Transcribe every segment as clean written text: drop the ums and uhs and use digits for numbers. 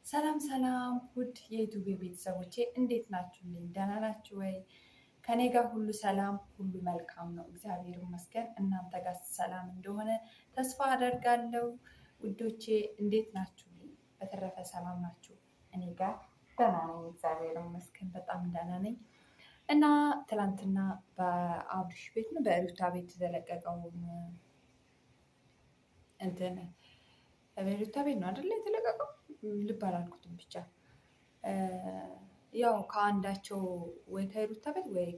ሰላም ሰላም ውድ የዩቲዩብ ቤተሰቦቼ እንዴት ናችሁልኝ? ደህና ናችሁ ወይ? ከኔ ጋር ሁሉ ሰላም፣ ሁሉ መልካም ነው፣ እግዚአብሔር ይመስገን። እናንተ ጋር ሰላም እንደሆነ ተስፋ አደርጋለሁ። ውዶቼ እንዴት ናችሁልኝ? በተረፈ ሰላም ናችሁ? እኔ ጋር ደህና ነኝ፣ እግዚአብሔር ይመስገን፣ በጣም ደህና ነኝ። እና ትናንትና በአብርሽ ቤት ነው በሩታ ቤት የተለቀቀውን እንትን በሩታ ቤት ነው አይደለ የተለቀቀው? ልብ አላልኩትም ብቻ ያው ከአንዳቸው ወይ ከሩታ ቤት ወይ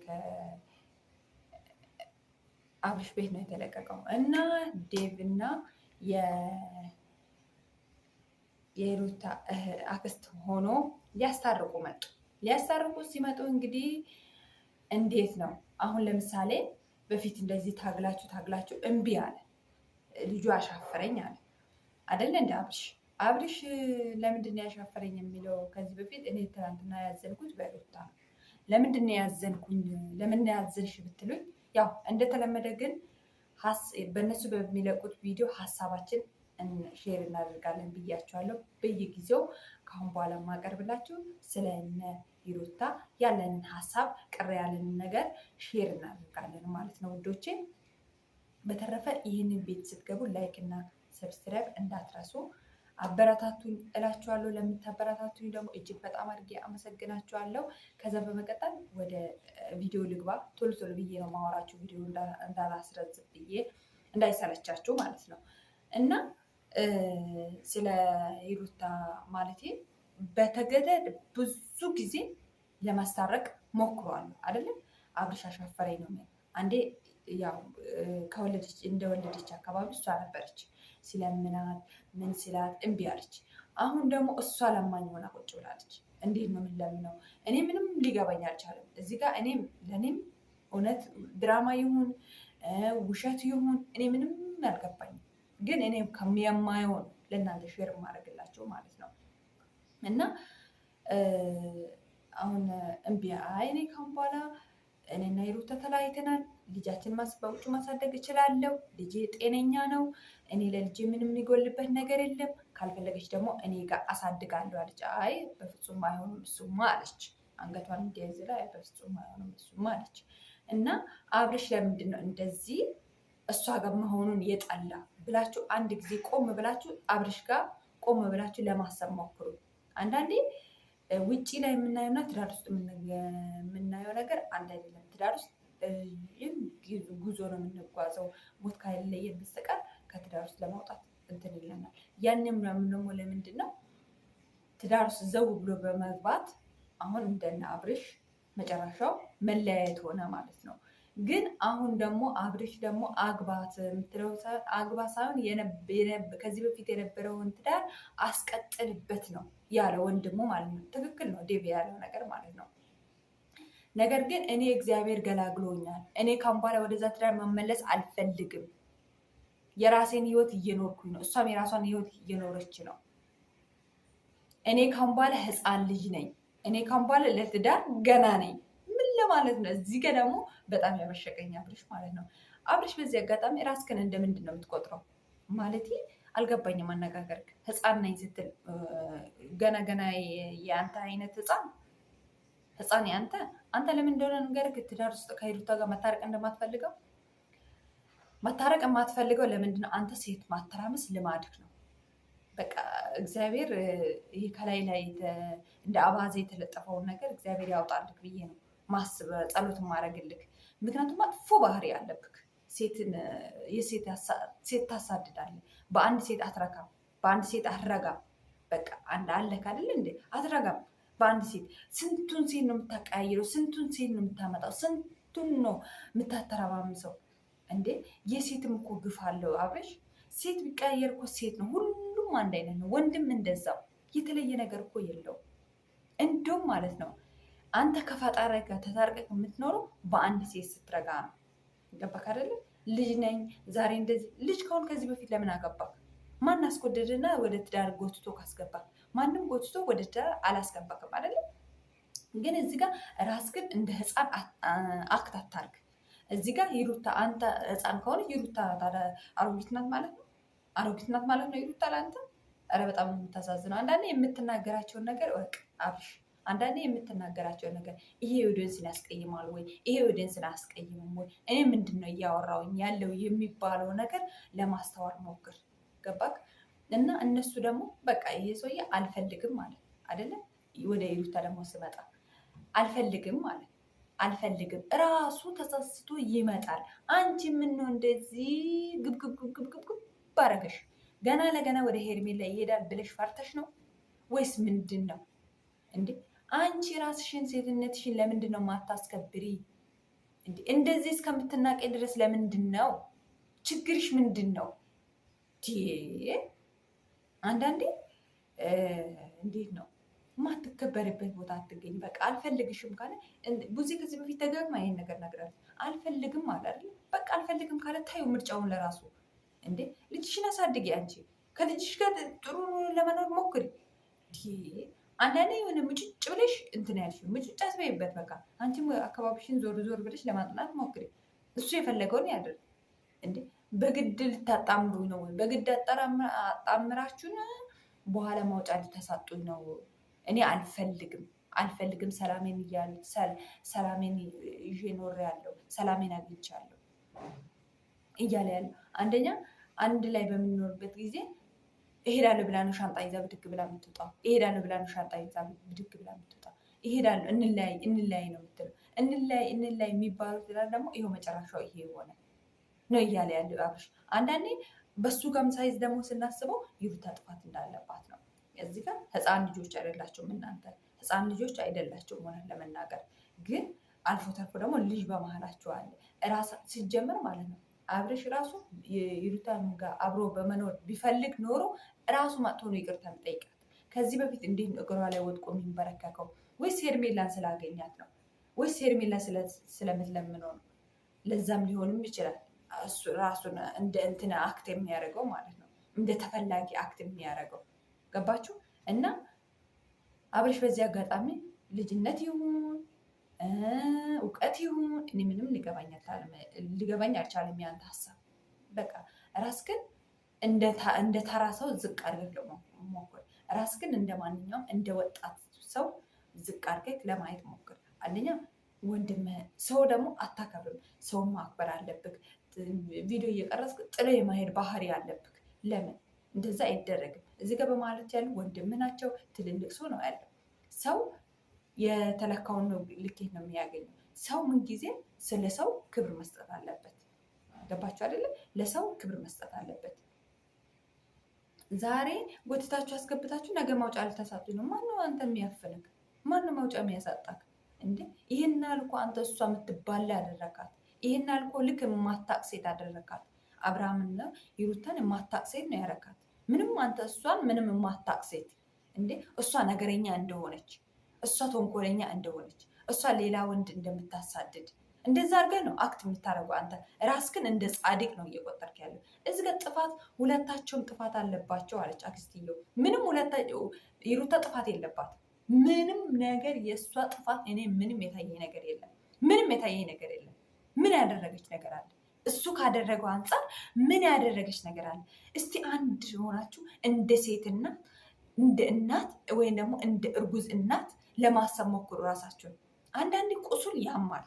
ከአብርሽ ቤት ነው የተለቀቀው እና ዴቭ እና የሩታ አክስት ሆኖ ሊያስታርቁ መጡ። ሊያስታርቁ ሲመጡ እንግዲህ እንዴት ነው አሁን ለምሳሌ በፊት እንደዚህ ታግላችሁ እምቢ አለ ልጁ አሻፈረኝ አለ አይደለ? እንደ አብርሽ ለምንድን ነው ያሻፈረኝ የሚለው ከዚህ በፊት እኔ ትናንትና ያዘንኩት በሩታ ነው። ለምንድን ነው ያዘንኩኝ? ለምን ያዘንሽ ብትሉኝ ያው እንደተለመደ ግን በእነሱ በሚለቁት ቪዲዮ ሀሳባችን ሼር እናደርጋለን ብያቸዋለሁ። በየጊዜው ከአሁን በኋላ ማቀርብላችሁ ስለነ ሩታ ያለንን ሀሳብ ቅር ያለንን ነገር ሼር እናደርጋለን ማለት ነው ውዶቼ። በተረፈ ይህንን ቤት ስትገቡ ላይክ እና ሰብስክራይብ እንዳትረሱ። አበረታቱኝ እላችኋለሁ። ለምታበረታቱኝ ደግሞ እጅግ በጣም አድርጌ አመሰግናችኋለሁ። ከዛ በመቀጠል ወደ ቪዲዮ ልግባ። ቶሎ ቶሎ ብዬ ነው ማወራችሁ፣ ቪዲዮ እንዳላስረዝም ብዬ እንዳይሰለቻችሁ ማለት ነው። እና ስለ ሩታ ማለቴ በተገደድ ብዙ ጊዜ ለማስታረቅ ሞክሯል አይደለም። አብርሽ አሻፈረኝ ነው አንዴ ያው እንደወለደች አካባቢ እሷ ነበረች ሲለምናት ምን ሲላት እምቢ አለች። አሁን ደግሞ እሷ ለማኝ ሆና ቁጭ ብላለች። እንዴት ነው የምንለምነው? እኔ ምንም ሊገባኝ አልቻለም። እዚህ ጋር ለእኔም እውነት ድራማ ይሁን ውሸት ይሁን እኔ ምንም አልገባኝም። ግን እኔ ከሚያማየውን ለእናንተ ሼር ማድረግላቸው ማለት ነው። እና አሁን እምቢ እኔ ካሁን በኋላ እኔና ሩታ ተለያይተናል። ልጃችን በውጭ ማሳደግ እችላለሁ። ልጄ ጤነኛ ነው። እኔ ለልጄ ምንም የሚጎልበት ነገር የለም። ካልፈለገች ደግሞ እኔ ጋር አሳድጋለሁ አለች። አይ በፍጹም አይሆንም እሱማ አለች። አንገቷን እንዲያዝ ላይ በፍጹም አይሆንም እሱማ አለች። እና አብርሽ ለምንድን ነው እንደዚህ እሷ ጋር መሆኑን የጠላ ብላችሁ አንድ ጊዜ ቆም ብላችሁ አብርሽ ጋር ቆም ብላችሁ ለማሰብ ሞክሩ። አንዳንዴ ውጪ ላይ የምናየውና ትዳር ውስጥ የምናየው ነገር አንድ አይደለም። ትዳር ውስጥ ጉዞ ነው የምንጓዘው። ሞት ካለየን በስተቀር ከትዳር ውስጥ ለማውጣት እንትን ይለናል። ያንም ደግሞ ለምንድን ነው ትዳር ውስጥ ዘው ብሎ በመግባት አሁን እንደነ አብርሽ መጨረሻው መለያየት ሆነ ማለት ነው። ግን አሁን ደግሞ አብርሽ ደግሞ አግባት የምትለው አግባ ሳይሆን ከዚህ በፊት የነበረውን ትዳር አስቀጥልበት ነው ያለ ወንድሙ ማለት ነው። ትክክል ነው ዴቪ ያለው ነገር ማለት ነው። ነገር ግን እኔ እግዚአብሔር ገላግሎኛል። እኔ ካሁን በኋላ ወደዛ ትዳር መመለስ አልፈልግም። የራሴን ህይወት እየኖርኩኝ ነው፣ እሷም የራሷን ህይወት እየኖረች ነው። እኔ ካሁን በኋላ ህፃን ልጅ ነኝ። እኔ ካሁን በኋላ ለትዳር ገና ነኝ። ምን ለማለት ነው? እዚህ ጋር ደግሞ በጣም ያበሸቀኝ አብርሽ ማለት ነው። አብርሽ በዚህ አጋጣሚ ራስህን እንደምንድን ነው የምትቆጥረው? ማለት አልገባኝም። አነጋገር ህፃን ነኝ ስትል ገና የአንተ አይነት ህፃን አንተ ለምን እንደሆነ ነገር ትዳር ውስጥ ከሩታ ጋር መታረቅ እንደማትፈልገው መታረቅ የማትፈልገው ለምንድን ነው? አንተ ሴት ማተራመስ ልማድህ ነው። በቃ እግዚአብሔር ይሄ ከላይ እንደ አባዜ የተለጠፈውን ነገር እግዚአብሔር ያውጣልክ ብዬ ነው ማስበ ጸሎት ማድረግልክ። ምክንያቱም መጥፎ ባህሪ ያለብክ ሴት ታሳድዳለህ። በአንድ ሴት አትረካም፣ በአንድ ሴት አትረጋም። በቃ አንድ አለክ አይደል እንዴ? አትረጋም በአንድ ሴት። ስንቱን ሴት ነው የምታቀያይረው? ስንቱን ሴት ነው የምታመጣው? ስንቱን ነው የምታተረማምሰው እንዴ? የሴትም እኮ ግፍ አለው አብርሽ። ሴት ቢቀያየር እኮ ሴት ነው። ሁሉም አንድ አይነት ነው። ወንድም እንደዛው የተለየ ነገር እኮ የለውም። እንደውም ማለት ነው አንተ ከፈጣሪ ጋር ተታርቀህ የምትኖረው በአንድ ሴት ስትረጋ ነው። ገባክ አይደለ? ልጅ ነኝ ዛሬ እንደዚህ ልጅ ከሆን ከዚህ በፊት ለምን አገባክ? ማን አስጎደደና ወደ ትዳር ጎትቶ ካስገባክ? ማንም ጎትቶ ወደ ትዳር አላስገባክም አይደለ? ግን እዚህ ጋር ራስህን እንደ ህፃን አክት አታርግ። እዚህ ጋር ሩታ አንተ ህፃን ከሆነ ሩታ አሮጊት ናት ማለት ነው። አሮጊት ናት ማለት ነው ሩታ ለአንተ ኧረ በጣም ነው የምታሳዝነው። አንዳንዴ የምትናገራቸውን ነገር በቃ አብሽ አንዳንዴ የምትናገራቸው ነገር ይሄ ኦዲየንስን ያስቀይማል ወይ ይሄ ኦዲየንስን አያስቀይምም ወይ እኔ ምንድን ነው እያወራውኝ ያለው የሚባለው ነገር ለማስተዋል ሞክር። ገባክ? እና እነሱ ደግሞ በቃ ይሄ ሰውዬ አልፈልግም ማለት አይደለም። ወደ ሩታ ደግሞ ስመጣ አልፈልግም ማለት አልፈልግም ራሱ ተጸጽቶ ይመጣል። አንቺ ምነው እንደዚህ ግብግብግብግብግብ ባረገሽ? ገና ለገና ወደ ሄርሜላ ይሄዳል ብለሽ ፈርተሽ ነው ወይስ ምንድን ነው እንዴ? አንቺ ራስሽን ሴትነትሽን ለምንድን ነው ማታስከብሪ? እንደዚህ እስከምትናቀ ድረስ ለምንድን ነው? ችግርሽ ምንድን ነው? አንዳንዴ እንዴት ነው ማትከበርበት ቦታ አትገኝ። በቃ አልፈልግሽም ካለ ብዙ ከዚህ በፊት ደጋግማ ይሄን ነገር ነግራለች። አልፈልግም አለ አይደል? በቃ አልፈልግም ካለ ታዩ ምርጫውን ለራሱ እንዴ። ልጅሽን አሳድጊ። አንቺ ከልጅሽ ጋር ጥሩ ለመኖር ሞክሪ። አንዳንዴ የሆነ ምጭጭ ብለሽ እንትን ያልሽ ምጭጭ አስበይበት። በቃ አንቺም አካባቢሽን ዞር ዞር ብለሽ ለማጥናት ሞክሪ። እሱ የፈለገውን ያደርግ እንዴ። በግድ ልታጣምሩ ነው ወይ? በግድ አጣምራችሁን በኋላ ማውጫ ልታሳጡኝ ነው? እኔ አልፈልግም ሰላሜን ይዤ ኖር ያለው ሰላሜን አግኝቻለሁ እያለ ያለ አንደኛ አንድ ላይ በምንኖርበት ጊዜ እሄዳለሁ ብላ ነው ሻንጣ ይዛ ብድግ ብላ የምትወጣው። እሄዳለሁ ብላ ነው ሻንጣ ይዛ ብድግ ብላ የምትወጣው። እሄዳለሁ እንለያይ ነው የምትለው። እንለያይ የሚባሉት ደግሞ ይኸው መጨረሻው ይሄ የሆነ ነው እያለ ያለው አብርሽ። አንዳንዴ በሱ ጋርም ሳይዝ ደግሞ ስናስበው ሩታ ጥፋት እንዳለባት ነው። እዚህ ጋር ህፃን ልጆች አይደላቸውም እናንተ ህፃን ልጆች አይደላቸውም። ሆነ ለመናገር ግን አልፎ ተርፎ ደግሞ ልጅ በመሀላቸው አለ። ራሳ ሲጀመር ማለት ነው አብርሽ ራሱ የሩታን ጋር አብሮ በመኖር ቢፈልግ ኖሮ ራሱ መጥቶ ነው ይቅርታ የሚጠይቃት። ከዚህ በፊት እንዴት ነው እግሯ ላይ ወድቆ የሚንበረከከው? ወይስ ሄርሜላን ስላገኛት ነው? ወይስ ሄርሜላ ስለምትለምነው ነው? ለዛም ሊሆንም ይችላል እሱ ራሱን እንደ እንትን አክት የሚያደርገው ማለት ነው፣ እንደ ተፈላጊ አክት የሚያደርገው ገባችሁ? እና አብርሽ በዚህ አጋጣሚ ልጅነት ይሁን እውቀት ይሁን እኔ ምንም ሊገባኝ አልቻለም ያንተ ሀሳብ። በቃ ራስህን እንደ ተራ ሰው ዝቅ አድርገህ ሞክር። ራስህን እንደ ማንኛውም እንደ ወጣት ሰው ዝቅ አድርገህ ለማየት ሞክር። አንደኛ ወንድምህ ሰው ደግሞ አታከብርም። ሰውን ማክበር አለብህ። ቪዲዮ እየቀረጽክ ጥሎ የማሄድ ባህሪ አለብህ። ለምን እንደዛ አይደረግም? እዚህ ጋር በማለት ያሉ ወንድም ናቸው። ትልልቅ ሰው ነው ያለው። ሰው የተለካውን ነው ልኬት ነው የሚያገኘው። ሰው ምንጊዜ ስለ ሰው ክብር መስጠት አለበት። ገባችሁ አይደለም? ለሰው ክብር መስጠት አለበት። ዛሬ ጎትታችሁ አስገብታችሁ ነገ ማውጫ ልታሳጡ ነው። ማነው አንተ የሚያፍንክ? ማነው ማውጫ የሚያሳጣክ? እንዴ ይህን አልኮ አንተ እሷ የምትባላ ያደረካት። ይህን አልኮ ልክ የማታቅ ሴት አደረካት። አብርሃምና የሩታን የማታቅ ሴት ነው ያረካት። ምንም አንተ እሷን ምንም የማታቅ ሴት እንዴ እሷ ነገረኛ እንደሆነች፣ እሷ ተንኮለኛ እንደሆነች፣ እሷ ሌላ ወንድ እንደምታሳድድ እንደዛ አድርገህ ነው አክት የምታደርገው። አንተ ራስህን እንደ ጻድቅ ነው እየቆጠርክ ያለው። እዚህ ጋር ጥፋት ሁለታቸውም ጥፋት አለባቸው አለች አክስትየው። ምንም የሩታ ጥፋት የለባትም። ምንም ነገር የእሷ ጥፋት እኔ ምንም የታየኝ ነገር የለም። ምንም የታየኝ ነገር የለም። ምን ያደረገች ነገር አለ? እሱ ካደረገው አንጻር ምን ያደረገች ነገር አለ? እስቲ አንድ ሆናችሁ እንደ ሴትና እንደ እናት ወይም ደግሞ እንደ እርጉዝ እናት ለማሰብ ሞክሩ ራሳችሁን። አንዳንድ ቁስል ያማል።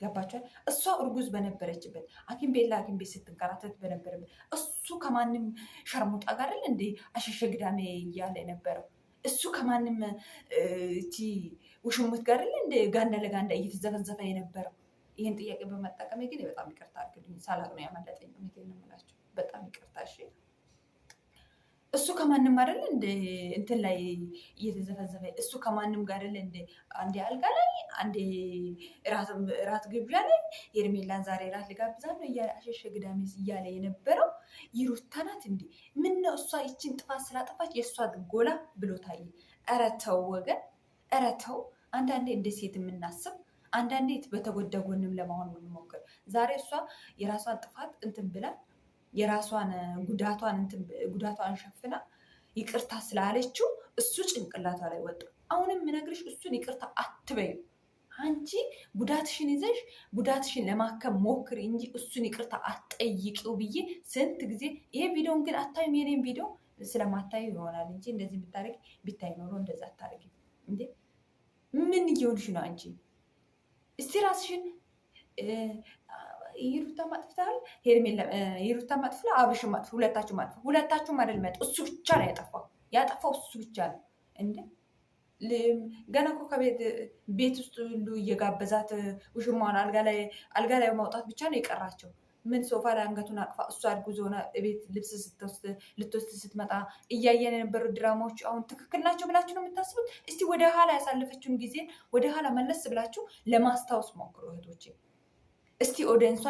ገባችኋል? እሷ እርጉዝ በነበረችበት ሐኪም ቤት ለሐኪም ቤት ስትንከራተት በነበረበት እሱ ከማንም ሸርሙጣ ጋር አይደል እንደ አሸሸ ግዳሜ እያለ የነበረው እሱ ከማንም እቺ ውሽሙት ጋር አይደል እንደ ጋንዳ ለጋንዳ እየተዘፈዘፈ የነበረው። ይህን ጥያቄ በመጠቀሜ ግን በጣም ይቅርታ አድርግልኝ። ሳላቅ ነው ያመለጠኝ። እውነቴን ነው የምላችሁ። በጣም ይቅርታ። እሺ እሱ ከማንም አይደል እንደ እንትን ላይ እየተዘፈዘፈ እሱ ከማንም ጋር አይደል እንደ አንዴ አልጋ ላይ አንዴ ራት ግብዣ ላይ ሄርሜላን ዛሬ ራት ልጋብዛ ነው እያለ አሸሸ ግዳሜ እያለ የነበረው ሩታ ናት። እንዴ ምን ነው እሷ ይችን ጥፋት ስላጠፋች የእሷ ጎላ ብሎ ታየ። ኧረ ተው ወገን፣ ኧረ ተው። አንዳንዴ እንደ ሴት የምናስብ አንዳንዴ በተጎዳ ጎንም ለመሆን የምንሞክር። ዛሬ እሷ የራሷን ጥፋት እንትን ብላ የራሷን ጉዳቷን ሸፍና ይቅርታ ስላለችው እሱ ጭንቅላቷ ላይ ወጣ። አሁንም የምነግርሽ እሱን ይቅርታ አትበዩ። አንቺ ጉዳትሽን ይዘሽ ጉዳትሽን ለማከም ሞክሪ እንጂ እሱን ይቅርታ አትጠይቂው ብዬ ስንት ጊዜ። ይሄ ቪዲዮን ግን አታዩም? የኔን ቪዲዮ ስለማታዩ ይሆናል እንጂ እንደዚህ ብታደርጊ ብታይ ኖሮ እንደዛ አታደርጊ እንዴ። ምን እየሆንሽ ነው አንቺ? እስቲ ራስሽን ይሩታ ማጥፍታል፣ ሄርሜላ ይሩታ ማጥፍላ፣ አብርሽ ማጥፍ፣ ሁለታችሁ ማጥፍ፣ ሁለታችሁም አይደል መጥ እሱ ብቻ ነው ያጠፋው እሱ ብቻ ነው እንዴ። ገና እኮ ቤት ውስጥ ሁሉ እየጋበዛት ውሽማዋን አልጋ ላይ ማውጣት ብቻ ነው የቀራቸው። ምን ሶፋ ላይ አንገቱን አቅፋ እሷ አድጉዞ ቤት ልብስ ልትወስድ ስትመጣ እያየን የነበሩ ድራማዎች አሁን ትክክል ናቸው ብላችሁ ነው የምታስቡት? እስቲ ወደ ኋላ ያሳለፈችውን ጊዜን ወደ ኋላ መለስ ብላችሁ ለማስታወስ ሞክሩ እህቶቼ። እስቲ ኦደንሷ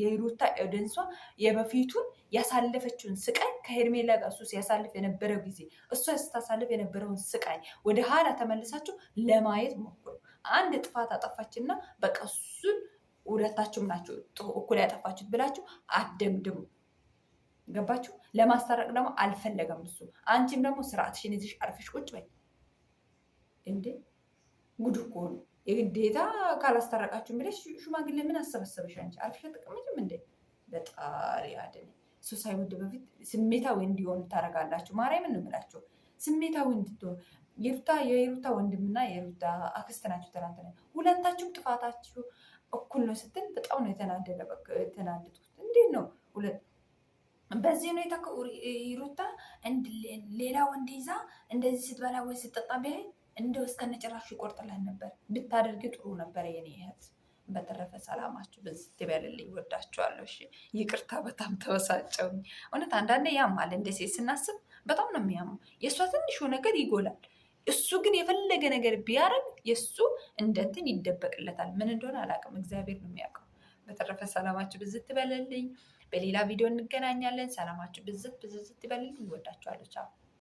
የሩታ ኦደንሷ የበፊቱን ያሳለፈችውን ስቃይ ከሄርሜላ ጋር እሱ ሲያሳልፍ የነበረው ጊዜ እሷ ስታሳልፍ የነበረውን ስቃይ ወደ ኋላ ተመልሳችሁ ለማየት ሞክሩ። አንድ ጥፋት አጠፋችና በቃ እሱን ሁለታችሁም ናችሁ እኩል ያጠፋችሁት ብላችሁ አደምድሙ። ገባችሁ? ለማስታረቅ ደግሞ አልፈለገም እሱ። አንቺም ደግሞ ስርዓትሽን ይዘሽ አርፈሽ ቁጭ በይ እንዴ። ጉድ እኮ ነው። የግዴታ ካላስታረቃችሁም ብለሽ ሽማግሌ ምን አሰበሰበሽ አንቺ? አርፈሽ ተቀመጭም እንዴ። በጣሪ አደነ እሱ ሳይወድ በፊት ስሜታዊ እንዲሆኑ ታደርጋላችሁ። ማርያምን ነው የምላችሁ፣ ስሜታዊ እንድትሆኑ። የሩታ ወንድምና የሩታ አክስት ናችሁ። ትናንትና ሁለታችሁም ጥፋታችሁ እኩል ነው ስትል በጣም ነው የተናደድኩት። እንዴት ነው በዚህ ነው ሩታ ሌላ ወንድ ይዛ እንደዚህ ስትበላ ወይ ስትጠጣ ቢያይ እንደው እስከነጭራሹ ይቆርጥላል ነበር። ብታደርግ ጥሩ ነበር የኔ እህት። በተረፈ ሰላማችሁ በዚህ ትበልልኝ። ወዳችኋለሁ። እሺ ይቅርታ፣ በጣም ተበሳጨውኝ። እውነት አንዳንዴ ያማል። እንደ ሴት ስናስብ በጣም ነው የሚያማው። የእሷ ትንሹ ነገር ይጎላል። እሱ ግን የፈለገ ነገር ቢያደርግ የእሱ እንደንትን ይደበቅለታል። ምን እንደሆነ አላውቅም፣ እግዚአብሔር ነው የሚያውቀው። በተረፈ ሰላማችሁ ብዝት ትበልልኝ። በሌላ ቪዲዮ እንገናኛለን። ሰላማችሁ ብዝት ይበልልኝ። ወዳችኋለሁ። ቻው